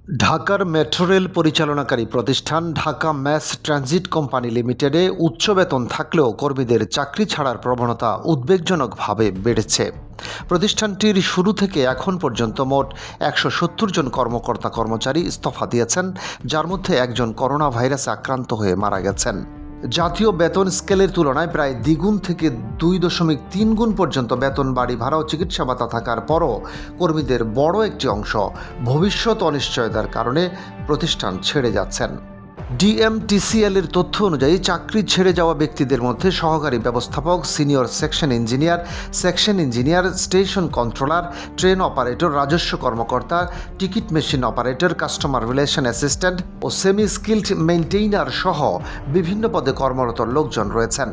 ঢাকার metro rail পরিচালনাকারী প্রতিষ্ঠান Dhaka mass transit company লিমিটেডে উচ্চ বেতন থাকলেও কর্মীদের চাকরি ছাড়ার প্রবণতা উদ্বেগজনকভাবে বেড়েছে। প্রতিষ্ঠানটির শুরু থেকে এখন পর্যন্ত মোট ১৭০ জন কর্মকর্তা-কর্মচারী ইস্তফা দিয়েছেন, যার মধ্যে একজন করোনা ভাইরাসে আক্রান্ত হয়ে মারা গেছেন। জাতীয় বেতন স্কেলের তুলনায় প্রায় দ্বিগুণ থেকে ২.৩ গুণ পর্যন্ত বেতন, বাড়ি ভাড়া ও চিকিৎসা ভাতা থাকার পরও কর্মীদের বড় একটি অংশ ভবিষ্যৎ অনিশ্চয়তার কারণে প্রতিষ্ঠান ছেড়ে যাচ্ছেন। ডিএমটিসিএল এর তথ্য অনুযায়ী চাকরি ছেড়ে যাওয়া ব্যক্তিদের মধ্যে সহকারী ব্যবস্থাপক, senior section engineer, station controller, train operator, রাজস্ব কর্মকর্তা, ticket machine operator, customer relation assistant ও সেমি স্কিলড মেইনটেইনার সহ বিভিন্ন পদে কর্মরত লোকজন রয়েছেন।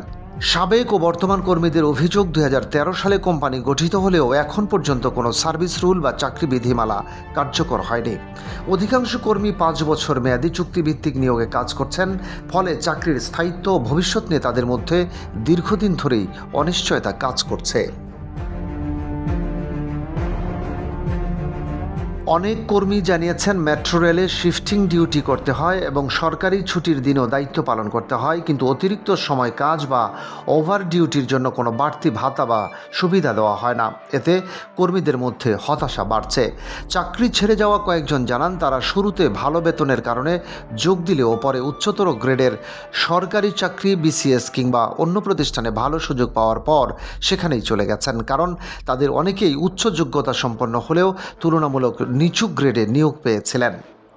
সাবেক ও বর্তমান কর্মীদের অভিযোগ, ২০১৩ সালে কোম্পানি গঠিত হলেও এখন পর্যন্ত কোনো সার্ভিস রুল বা চাকরি বিধিমালা কার্যকর হয়নি। অধিকাংশ কর্মী ৫ বছর মেয়াদী চুক্তিভিত্তিক নিয়োগে কাজ করছেন, ফলে চাকরির স্থায়িত্ব ও ভবিষ্যৎ নিয়ে তাদের মধ্যে দীর্ঘদিন ধরেই অনিশ্চয়তা কাজ করছে। অনেক কর্মী জানিয়েছেন, মেট্রো রেলে শিফটিং ডিউটি করতে হয় এবং সরকারি ছুটির দিনও দায়িত্ব পালন করতে হয়, কিন্তু অতিরিক্ত সময় কাজ বা ওভার ডিউটির জন্য কোনো বাড়তি ভাতা বা সুবিধা দেওয়া হয় না। এতে কর্মীদের মধ্যে হতাশা বাড়ছে। চাকরি ছেড়ে যাওয়া কয়েকজন জানান, তারা শুরুতে ভালো বেতনের কারণে যোগ দিলেও পরে উচ্চতর গ্রেডের সরকারি চাকরি, বিসিএস কিংবা অন্য প্রতিষ্ঠানে ভালো সুযোগ পাওয়ার পর সেখানেই চলে গেছেন, কারণ তাদের অনেকেই উচ্চ যোগ্যতা সম্পন্ন হলেও তুলনামূলক নিচু গ্রেডে নিয়োগ পেয়েছিলেন।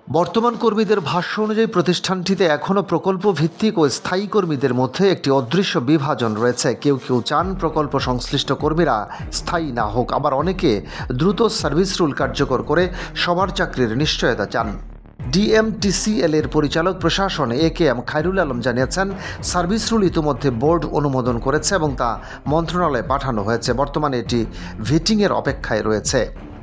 বর্তমান কর্মীদের ভাষ্য অনুযায়ী প্রতিষ্ঠানটিতে এখনও প্রকল্প ভিত্তিক ও স্থায়ী কর্মীদের মধ্যে একটি অদৃশ্য বিভাজন রয়েছে। কেউ চান প্রকল্প সংশ্লিষ্ট কর্মীরা স্থায়ী না হোক, আবার অনেকে দ্রুত সার্ভিস রুল কার্যকর করে সবার চাকরির নিশ্চয়তা চান। ডিএমটিসিএল এর পরিচালক প্রশাসন AKM খায়রুল আলম জানিয়েছেন, সার্ভিস রুল ইতিমধ্যে বোর্ড অনুমোদন করেছে এবং তা মন্ত্রণালয়ে পাঠানো হয়েছে। বর্তমানে এটি ভেটিংয়ের অপেক্ষায় রয়েছে।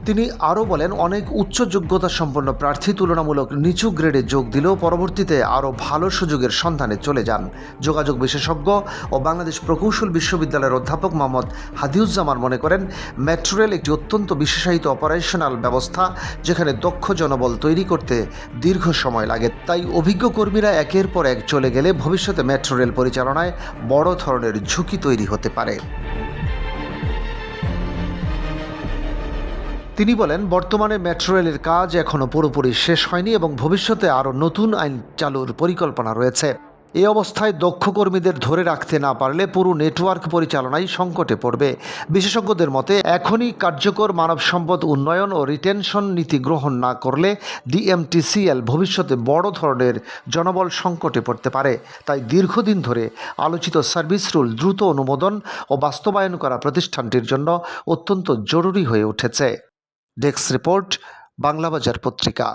তিনি আরও বলেন, অনেক উচ্চ যোগ্যতা সম্পন্ন প্রার্থী তুলনামূলক নিচু গ্রেডে যোগ দিলেও পরবর্তীতে আরও ভালো সুযোগের সন্ধানে চলে যান। যোগাযোগ বিশেষজ্ঞ ও বাংলাদেশ প্রকৌশল বিশ্ববিদ্যালয়ের অধ্যাপক মোহাম্মদ হাদিউজ্জামান মনে করেন, মেট্রো রেল একটি অত্যন্ত বিশেষায়িত অপারেশনাল ব্যবস্থা, যেখানে দক্ষ জনবল তৈরি করতে দীর্ঘ সময় লাগে। তাই অভিজ্ঞ কর্মীরা একের পর এক চলে গেলে ভবিষ্যতে মেট্রো রেল পরিচালনায় বড় ধরনের ঝুঁকি তৈরি হতে পারে। তিনি বলেন, বর্তমানে মেট্রো রেলের কাজ এখনও পুরোপুরি শেষ হয়নি এবং ভবিষ্যতে আরও নতুন আইন চালুর পরিকল্পনা রয়েছে। এই অবস্থায় দক্ষ কর্মীদের ধরে রাখতে না পারলে পুরো নেটওয়ার্ক পরিচালনাই সংকটে পড়বে। বিশেষজ্ঞদের মতে, এখনই কার্যকর মানব সম্পদ উন্নয়ন ও রিটেনশন নীতি গ্রহণ না করলে ডিএমটিসিএল ভবিষ্যতে বড় ধরনের জনবল সংকটে পড়তে পারে। তাই দীর্ঘদিন ধরে আলোচিত সার্ভিস রুল দ্রুত অনুমোদন ও বাস্তবায়ন করা প্রতিষ্ঠানটির জন্য অত্যন্ত জরুরি হয়ে উঠেছে। ডেস্ক রিপোর্ট, বাংলাবাজার পত্রিকা।